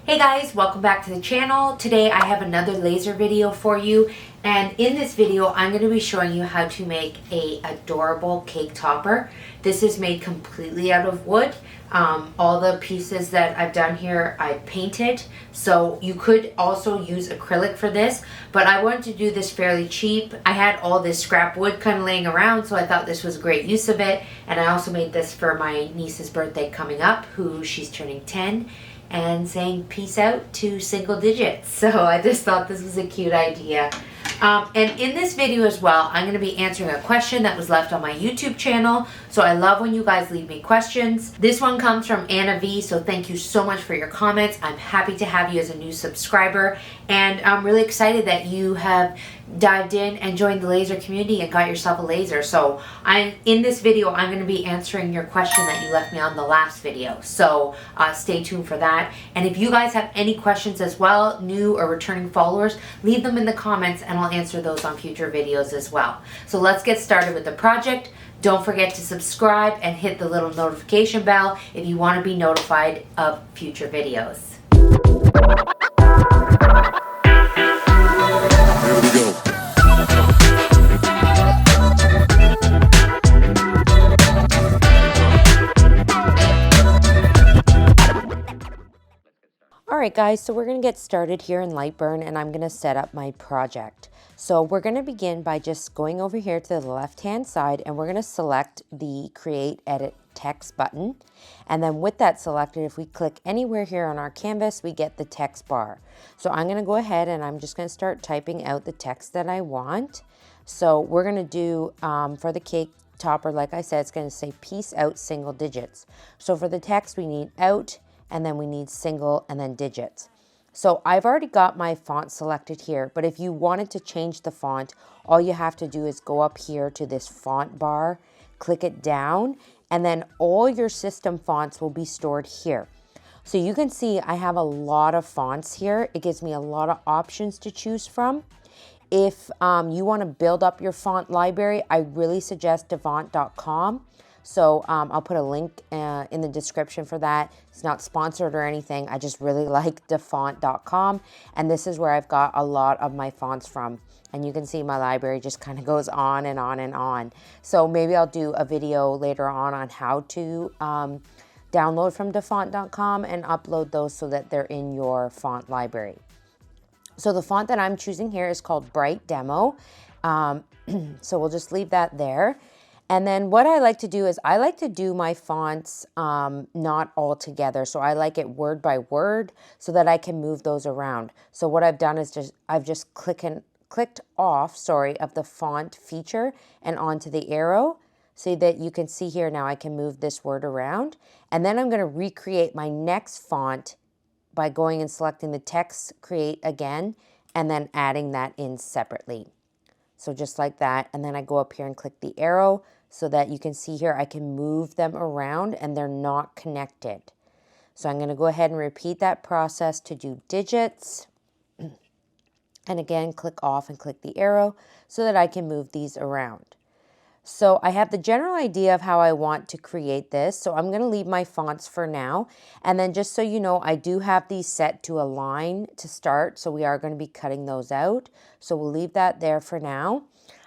Hey guys, welcome back to the channel. Today I have another laser video for you, and in this video I'm going to be showing you how to make a adorable cake topper. This is made completely out of wood. All the pieces that I've done here I painted, so you could also use acrylic for this, but I wanted to do this fairly cheap. I had all this scrap wood kind of laying around, so I thought this was a great use of it. And I also made this for my niece's birthday coming up, she's turning 10. And saying peace out to single digits. So I just thought this was a cute idea. And in this video as well, I'm going to be answering a question that was left on my YouTube channel. So I love when you guys leave me questions. This one comes from Anna V. So thank you so much for your comments. I'm happy to have you as a new subscriber. And I'm really excited that you have dived in and joined the laser community and got yourself a laser. So in this video, I'm going to be answering your question that you left me on the last video. So stay tuned for that. And if you guys have any questions as well, new or returning followers, leave them in the comments and I'll answer those on future videos as well. So let's get started with the project. Don't forget to subscribe and hit the little notification bell if you want to be notified of future videos. Here we go. Alright guys, so we're going to get started here in LightBurn and I'm going to set up my project. So we're going to begin by just going over here to the left hand side and we're going to select the Create Edit Text button. And then with that selected, if we click anywhere here on our canvas, we get the text bar. So I'm going to go ahead and I'm just going to start typing out the text that I want. So we're going to do, for the cake topper, like I said, it's going to say peace out single digits. So for the text, we need out, and then we need single and then digits. So I've already got my font selected here, but if you wanted to change the font, all you have to do is go up here to this font bar, click it down, and then all your system fonts will be stored here. So you can see I have a lot of fonts here. It gives me a lot of options to choose from. If you want to build up your font library, I really suggest devant.com. So I'll put a link in the description for that. It's not sponsored or anything. I just really like devant.com. And this is where I've got a lot of my fonts from. And you can see my library just kind of goes on and on and on. So maybe I'll do a video later on how to download from devant.com and upload those so that they're in your font library. So the font that I'm choosing here is called Bright Demo. So we'll just leave that there. And then what I like to do is I like to do my fonts not all together. So I like it word by word so that I can move those around. So what I've done is I've just clicked off of the font feature and onto the arrow so that you can see here now I can move this word around. And then I'm going to recreate my next font by going and selecting the text create again and then adding that in separately. So just like that, and then I go up here and click the arrow so that you can see here I can move them around and they're not connected. So I'm going to go ahead and repeat that process to do digits. And again, click off and click the arrow so that I can move these around. So I have the general idea of how I want to create this. So I'm going to leave my fonts for now. And then just so you know, I do have these set to align to start. So we are going to be cutting those out. So we'll leave that there for now.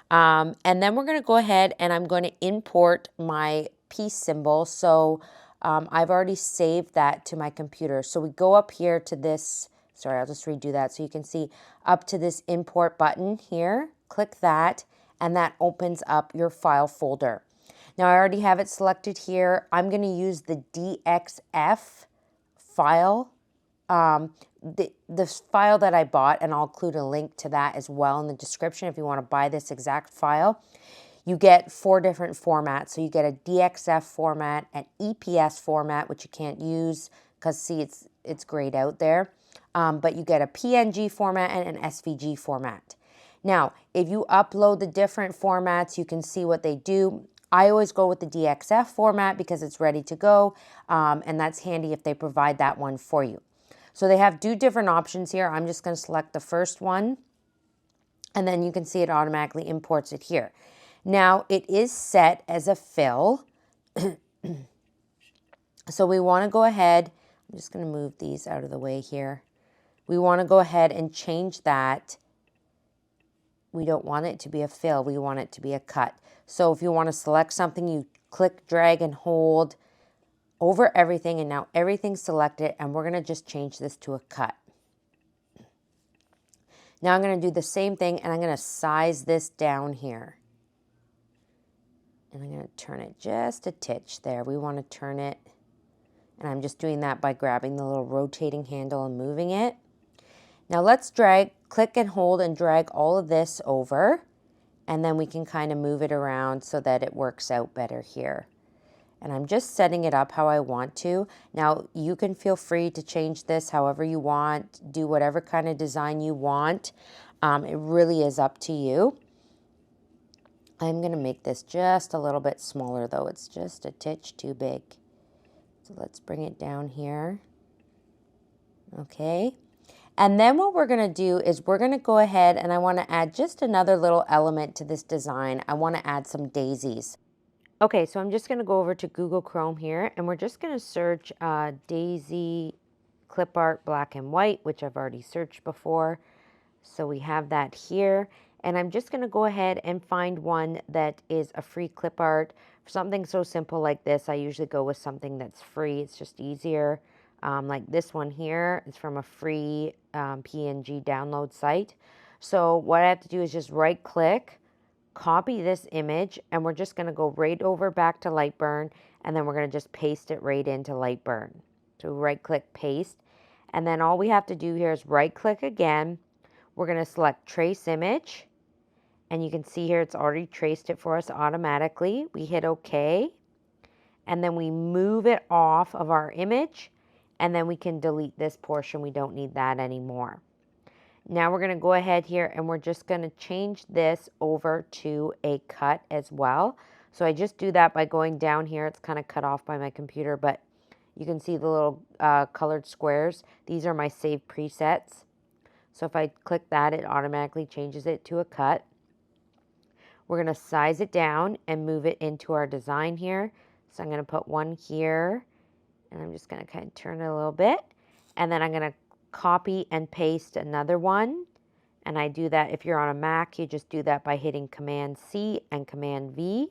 And then we're going to go ahead and I'm going to import my peace symbol. So I've already saved that to my computer. So we go up here to this, sorry, I'll just redo that so you can see up to this import button here. Click that. And that opens up your file folder. Now I already have it selected here. I'm going to use the DXF file, the file that I bought, and I'll include a link to that as well in the description if you want to buy this exact file. You get 4 different formats. So you get a DXF format, an EPS format, which you can't use because see it's grayed out there. But you get a PNG format and an SVG format. Now, if you upload the different formats, you can see what they do. I always go with the DXF format because it's ready to go, and that's handy if they provide that one for you. So they have 2 different options here. I'm just going to select the first one, and then you can see it automatically imports it here. Now, it is set as a fill, so we want to go ahead I'm just going to move these out of the way here. We want to go ahead and change that. We don't want it to be a fill. We want it to be a cut. So if you want to select something, you click, drag, and hold over everything, and now everything's selected, and we're going to just change this to a cut. Now I'm going to do the same thing, and I'm going to size this down here. And I'm going to turn it just a titch there. We want to turn it, and I'm just doing that by grabbing the little rotating handle and moving it. Now let's drag, click and hold and drag all of this over, and then we can kind of move it around so that it works out better here. And I'm just setting it up how I want to. Now you can feel free to change this however you want, do whatever kind of design you want. It really is up to you. I'm gonna make this just a little bit smaller though. It's just a titch too big. So let's bring it down here. Okay. And then what we're gonna do is we're gonna go ahead and I wanna add just another little element to this design. I wanna add some daisies. Okay, so I'm just going to go over to Google Chrome here, and we're just going to search daisy clip art black and white, which I've already searched before. So we have that here, and I'm just going to go ahead and find one that is a free clip art. For something so simple like this, I usually go with something that's free. It's just easier. Like this one here is from a free PNG download site. So what I have to do is just right click, copy this image, and we're just going to go right over back to LightBurn, and then we're going to just paste it right into LightBurn. So right click, paste, and then all we have to do here is right click again. We're going to select trace image, and you can see here it's already traced it for us automatically. We hit OK, and then we move it off of our image, and then we can delete this portion. We don't need that anymore. Now we're going to go ahead here and we're just going to change this over to a cut as well. So I just do that by going down here. It's kind of cut off by my computer, but you can see the little colored squares. These are my saved presets. So if I click that, it automatically changes it to a cut. We're going to size it down and move it into our design here. So I'm going to put one here, and I'm just going to kind of turn it a little bit. And then I'm going to copy and paste another one, and I do that. If you're on a Mac, you just do that by hitting Command C and Command V.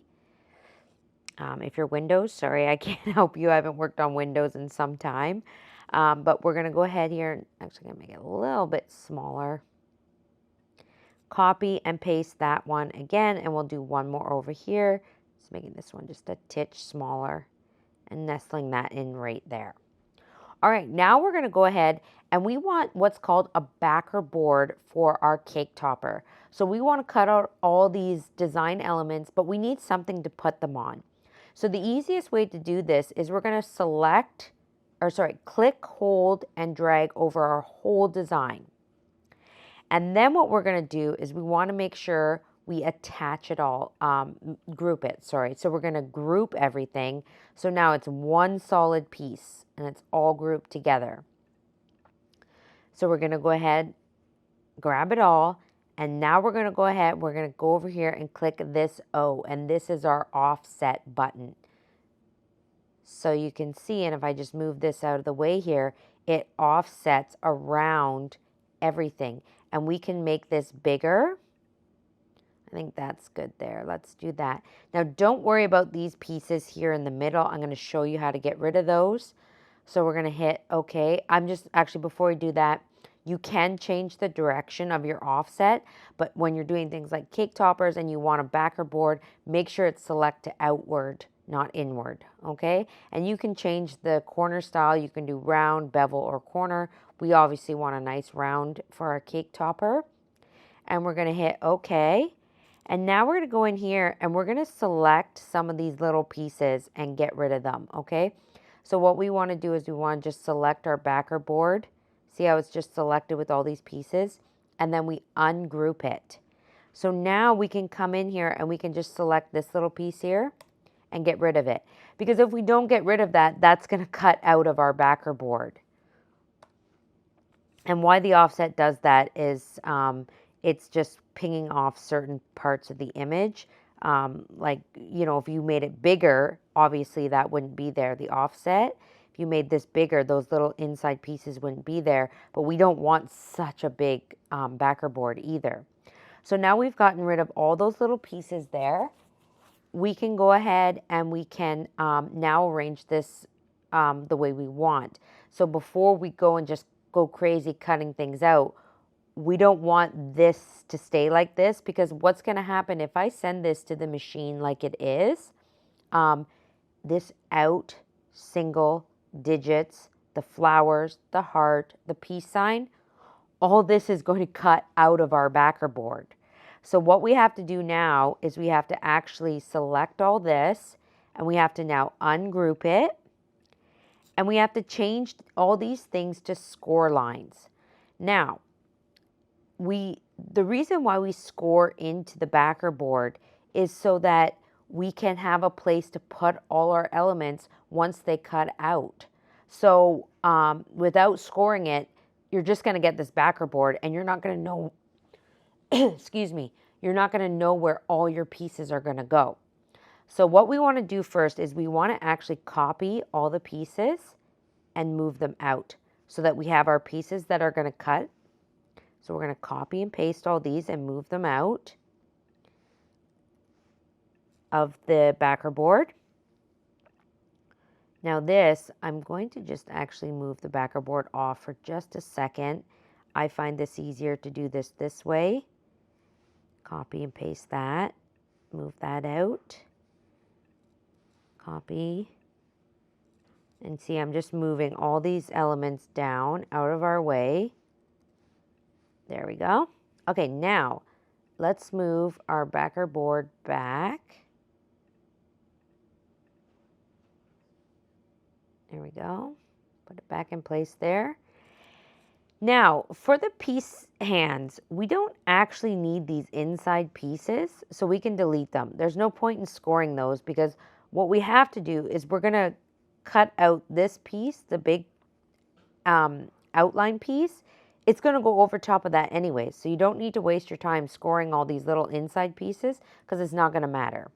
If you're Windows, sorry, I can't help you. I haven't worked on Windows in some time, but we're going to go ahead here and actually going to make it a little bit smaller. Copy and paste that one again, and we'll do one more over here. Just making this one just a titch smaller and nestling that in right there. All right, now we're going to go ahead and we want what's called a backer board for our cake topper. So we want to cut out all these design elements, but we need something to put them on. So the easiest way to do this is we're going to click, hold, and drag over our whole design. And then what we're going to do is we want to make sure we attach it all, group it, sorry. So we're going to group everything. So now it's one solid piece and it's all grouped together. So we're going to go ahead, grab it all, and now we're going to go ahead, we're going to go over here and click this O, and this is our offset button. So you can see, and if I just move this out of the way here, it offsets around everything, and we can make this bigger. I think that's good there. Let's do that. Now, don't worry about these pieces here in the middle. I'm going to show you how to get rid of those. So we're going to hit OK. Actually, before we do that, you can change the direction of your offset, but when you're doing things like cake toppers and you want a backer board, make sure it's select to outward, not inward, okay? And you can change the corner style. You can do round, bevel, or corner. We obviously want a nice round for our cake topper. And we're going to hit OK. And now we're going to go in here and we're going to select some of these little pieces and get rid of them, okay? So what we want to do is we want to just select our backer board. See how it's just selected with all these pieces? And then we ungroup it. So now we can come in here and we can just select this little piece here and get rid of it. Because if we don't get rid of that, that's going to cut out of our backer board. And why the offset does that is it's just pinging off certain parts of the image. Like, you know, if you made it bigger, obviously that wouldn't be there, the offset. If you made this bigger, those little inside pieces wouldn't be there, but we don't want such a big backer board either. So now we've gotten rid of all those little pieces there. We can go ahead and we can now arrange this the way we want. So before we go and just go crazy cutting things out, we don't want this to stay like this, because what's going to happen if I send this to the machine like it is, this out single digits, the flowers, the heart, the peace sign, all this is going to cut out of our backer board. So what we have to do now is we have to actually select all this, and we have to now ungroup it, and we have to change all these things to score lines. Now, the reason why we score into the backer board is so that we can have a place to put all our elements once they cut out. So without scoring it, you're just going to get this backer board, and you're not going to know, excuse me, you're not going to know where all your pieces are going to go. So what we want to do first is we want to actually copy all the pieces and move them out so that we have our pieces that are going to cut. So we're going to copy and paste all these and move them out of the backer board. Now this, I'm going to just actually move the backer board off for just a second. I find this easier to do this way. Copy and paste that. Move that out. Copy. And see, I'm just moving all these elements down out of our way. There we go. Okay, now let's move our backer board back. There we go. Put it back in place there. Now, for the piece hands, we don't actually need these inside pieces, so we can delete them. There's no point in scoring those, because what we have to do is we're going to cut out this piece, the big outline piece. It's going to go over top of that anyway, so you don't need to waste your time scoring all these little inside pieces, because it's not going to matter.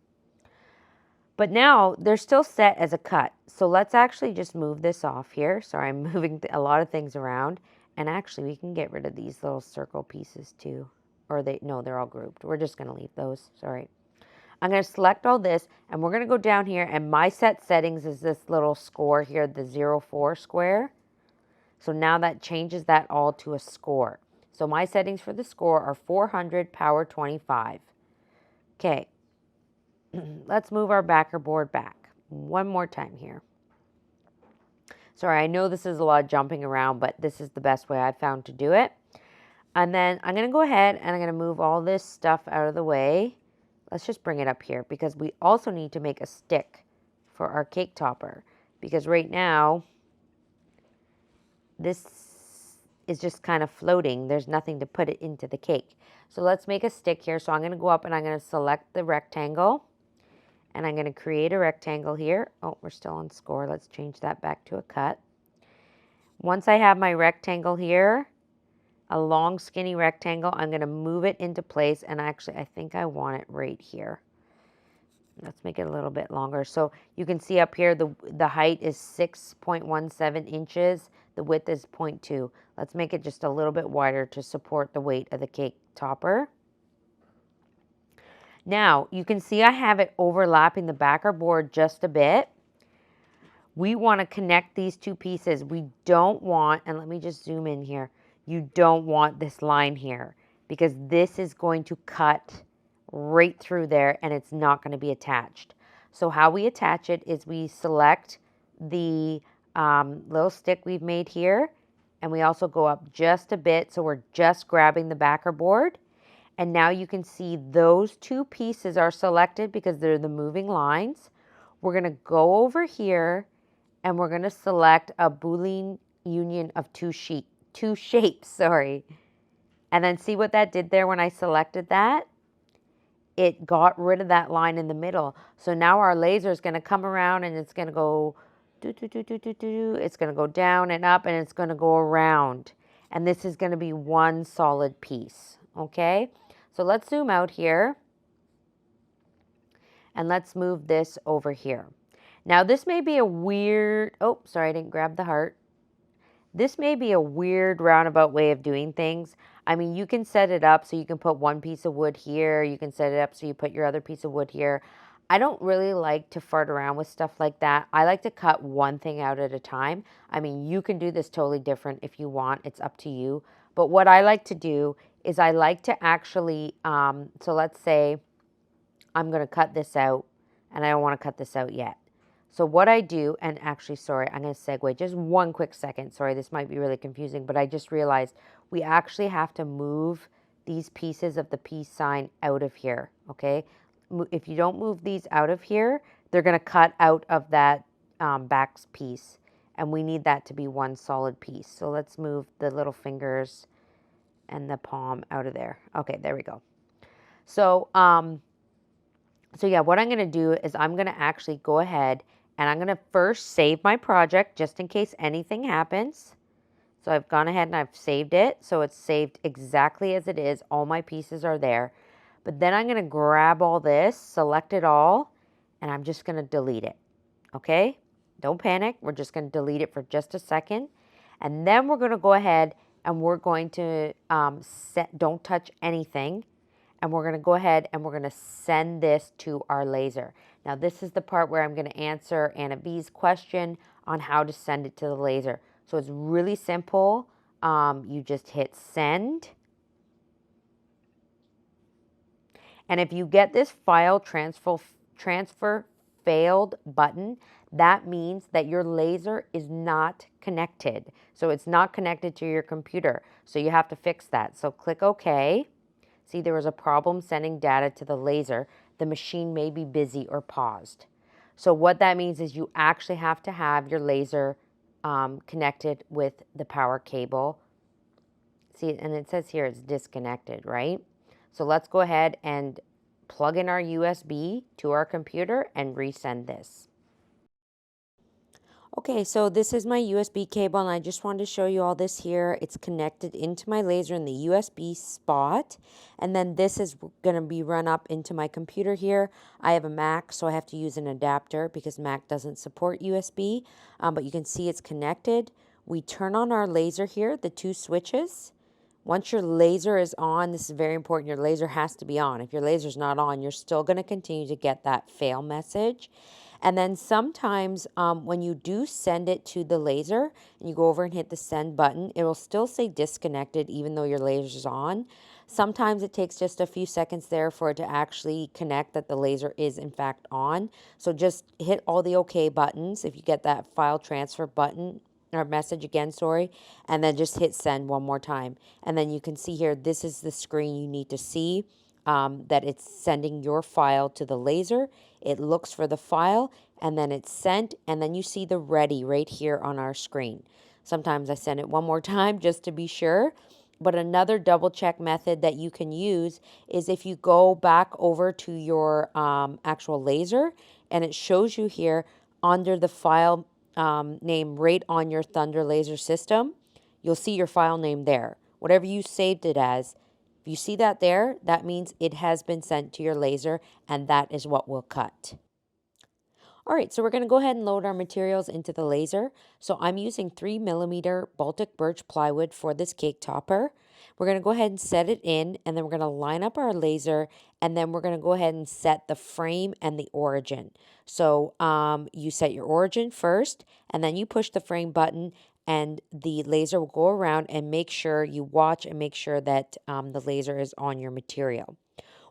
But now they're still set as a cut. So let's actually just move this off here. Sorry, I'm moving a lot of things around. And actually we can get rid of these little circle pieces too. Or no, they're all grouped. We're just going to leave those. Sorry. I'm going to select all this, and we're going to go down here, and my set settings is this little score here, the 0,4 square. So now that changes that all to a score. So my settings for the score are 400, power 25. Okay. Let's move our backer board back one more time here. Sorry, I know this is a lot of jumping around, but this is the best way I've found to do it. And then I'm going to go ahead and I'm going to move all this stuff out of the way. Let's just bring it up here, because we also need to make a stick for our cake topper, because right now this is just kind of floating. There's nothing to put it into the cake. So let's make a stick here. So I'm going to go up and I'm going to select the rectangle. And I'm going to create a rectangle here. Oh, we're still on score. Let's change that back to a cut. Once I have my rectangle here, a long skinny rectangle, I'm going to move it into place. And actually, I think I want it right here. Let's make it a little bit longer. So you can see up here, the height is 6.17 inches. The width is 0.2. Let's make it just a little bit wider to support the weight of the cake topper. Now, you can see I have it overlapping the backer board just a bit. We want to connect these two pieces. We don't want, and let me just zoom in here, you don't want this line here, because this is going to cut right through there and it's not going to be attached. So how we attach it is we select the little stick we've made here, and we also go up just a bit, so we're just grabbing the backer board. And now you can see those two pieces are selected because they're the moving lines. We're going to go over here and we're going to select a Boolean union of two shapes, sorry. And then see what that did there when I selected that? It got rid of that line in the middle. So now our laser is going to come around and it's going to go it's going to go down and up, and it's going to go around. And this is going to be one solid piece, okay? So let's zoom out here, and let's move this over here. Now this may be a weird, oh, sorry, I didn't grab the heart. This may be a weird roundabout way of doing things. I mean, you can set it up so you can put one piece of wood here. You can set it up so you put your other piece of wood here. I don't really like to fart around with stuff like that. I like to cut one thing out at a time. I mean, you can do this totally different if you want. It's up to you. But what I like to do is I like to actually, so let's say I'm going to cut this out and I don't want to cut this out yet. So what I do, and actually, sorry, I'm going to segue just one quick second. Sorry, this might be really confusing, but I just realized we actually have to move these pieces of the peace sign out of here, okay? If you don't move these out of here, they're going to cut out of that back piece, and we need that to be one solid piece. So let's move the little fingers and the palm out of there. Okay, there we go. So, so yeah, what I'm going to do is I'm going to actually go ahead and I'm going to first save my project just in case anything happens. So I've gone ahead and I've saved it. So it's saved exactly as it is. All my pieces are there. But then I'm going to grab all this, select it all, and I'm just going to delete it. Okay? Don't panic. We're just going to delete it for just a second. And then we're going to go ahead and we're going to don't touch anything. And we're going to go ahead and we're going to send this to our laser. Now this is the part where I'm going to answer Anna B's question on how to send it to the laser. So it's really simple. You just hit send. And if you get this file transfer failed button, that means that your laser is not connected. So it's not connected to your computer. So you have to fix that. So click OK. See, there was a problem sending data to the laser. The machine may be busy or paused. So what that means is you actually have to have your laser connected with the power cable. See, and it says here it's disconnected, right? So let's go ahead and plug in our USB to our computer and resend this. Okay, so this is my USB cable and I just wanted to show you all this here. It's connected into my laser in the USB spot. And then this is going to be run up into my computer here. I have a Mac, so I have to use an adapter because Mac doesn't support USB. But you can see it's connected. We turn on our laser here, the two switches. Once your laser is on, this is very important, your laser has to be on. If your laser's not on, you're still going to continue to get that fail message. And then sometimes when you do send it to the laser and you go over and hit the send button, it will still say disconnected even though your laser is on. Sometimes it takes just a few seconds there for it to actually connect that the laser is in fact on. So just hit all the OK buttons if you get that file transfer button or message again, sorry, and then just hit send one more time. And then you can see here, this is the screen you need to see. That it's sending your file to the laser. It looks for the file and then it's sent, and then you see the ready right here on our screen. Sometimes I send it one more time just to be sure. But another double check method that you can use is if you go back over to your actual laser and it shows you here under the file name right on your Thunder laser system, you'll see your file name there. Whatever you saved it as, if you see that there, that means it has been sent to your laser, and that is what we'll cut. All right, so we're going to go ahead and load our materials into the laser. So I'm using 3mm Baltic birch plywood for this cake topper. We're going to go ahead and set it in, and then we're going to line up our laser, and then we're going to go ahead and set the frame and the origin. So you set your origin first, and then you push the frame button, and the laser will go around and make sure you watch and make sure that the laser is on your material.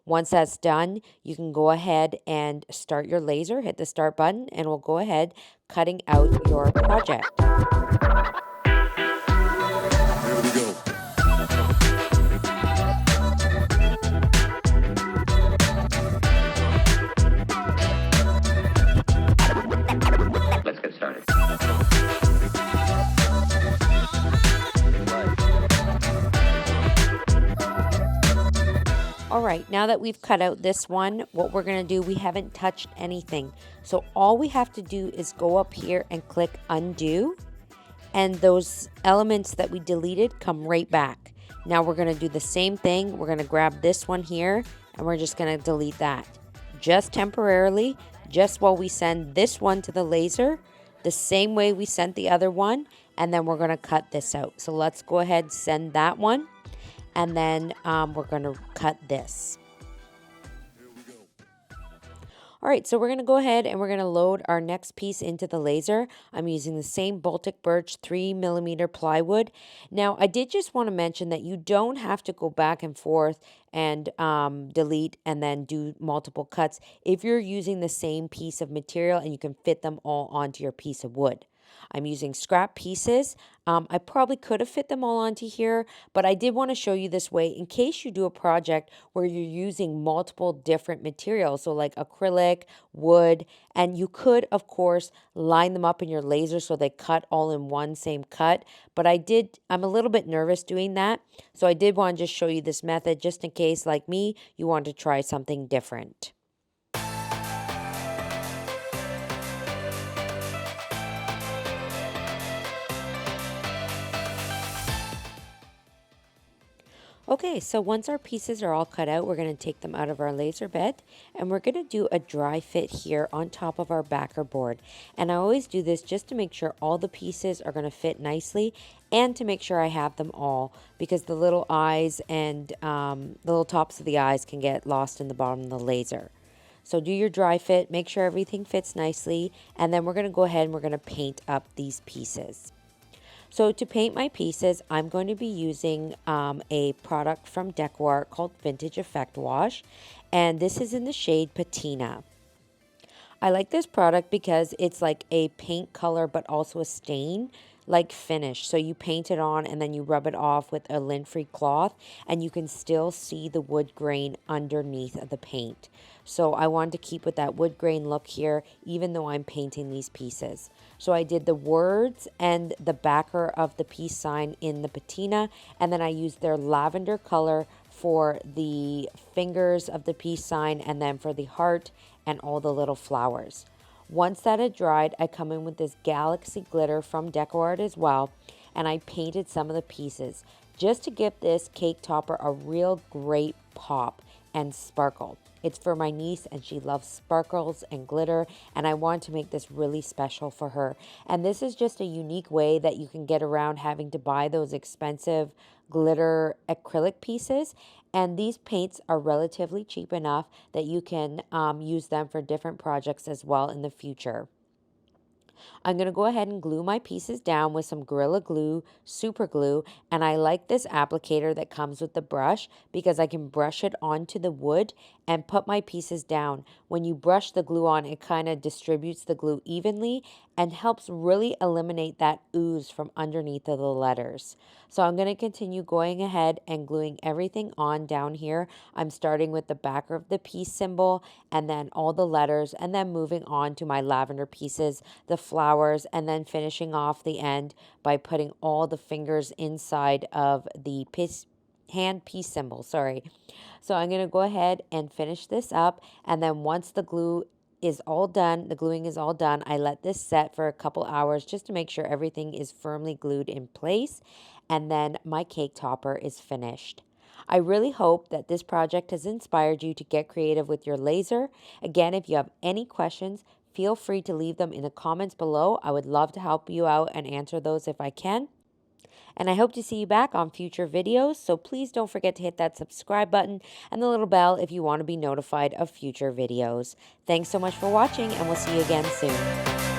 Once that's done, you can go ahead and start your laser, hit the start button, and we'll go ahead cutting out your project. Here we go. Let's get started. All right, now that we've cut out this one, what we're going to do, we haven't touched anything. So all we have to do is go up here and click undo, and those elements that we deleted come right back. Now we're going to do the same thing. We're going to grab this one here, and we're just going to delete that. Just temporarily, just while we send this one to the laser, the same way we sent the other one, and then we're going to cut this out. So let's go ahead and send that one, and then we're going to cut this. All right, so we're going to go ahead and we're going to load our next piece into the laser. I'm using the same Baltic birch 3mm plywood. Now, I did just want to mention that you don't have to go back and forth and delete and then do multiple cuts if you're using the same piece of material and you can fit them all onto your piece of wood. I'm using scrap pieces. I probably could have fit them all onto here, but I did want to show you this way in case you do a project where you're using multiple different materials, so like acrylic, wood, and you could, of course, line them up in your laser so they cut all in one same cut, but I'm a little bit nervous doing that, so I did want to just show you this method just in case, like me, you want to try something different. Okay, so once our pieces are all cut out, we're going to take them out of our laser bed and we're going to do a dry fit here on top of our backer board. And I always do this just to make sure all the pieces are going to fit nicely and to make sure I have them all, because the little eyes and the little tops of the eyes can get lost in the bottom of the laser. So do your dry fit, make sure everything fits nicely, and then we're going to go ahead and we're going to paint up these pieces. So to paint my pieces, I'm going to be using a product from Deco Art called Vintage Effect Wash, and this is in the shade Patina. I like this product because it's like a paint color but also a stain like finish. So you paint it on and then you rub it off with a lint-free cloth and you can still see the wood grain underneath of the paint. So I wanted to keep with that wood grain look here even though I'm painting these pieces. So I did the words and the backer of the peace sign in the patina, and then I used their lavender color for the fingers of the peace sign and then for the heart and all the little flowers. Once that had dried, I come in with this galaxy glitter from Deco Art as well, and I painted some of the pieces just to give this cake topper a real great pop and sparkle. It's for my niece and she loves sparkles and glitter, and I want to make this really special for her. And this is just a unique way that you can get around having to buy those expensive glitter acrylic pieces. And these paints are relatively cheap enough that you can use them for different projects as well in the future. I'm going to go ahead and glue my pieces down with some Gorilla Glue, super glue, and I like this applicator that comes with the brush because I can brush it onto the wood and put my pieces down. When you brush the glue on, it kind of distributes the glue evenly and helps really eliminate that ooze from underneath of the letters. So I'm going to continue going ahead and gluing everything on down here. I'm starting with the backer of the peace symbol and then all the letters, and then moving on to my lavender pieces, the flowers, and then finishing off the end by putting all the fingers inside of the hand peace symbol, sorry. So I'm going to go ahead and finish this up, and then once the glue is all done, the gluing is all done, I let this set for a couple hours just to make sure everything is firmly glued in place, and then my cake topper is finished. I really hope that this project has inspired you to get creative with your laser. Again, if you have any questions, feel free to leave them in the comments below. I would love to help you out and answer those if I can. And I hope to see you back on future videos, so please don't forget to hit that subscribe button and the little bell if you want to be notified of future videos. Thanks so much for watching, and we'll see you again soon.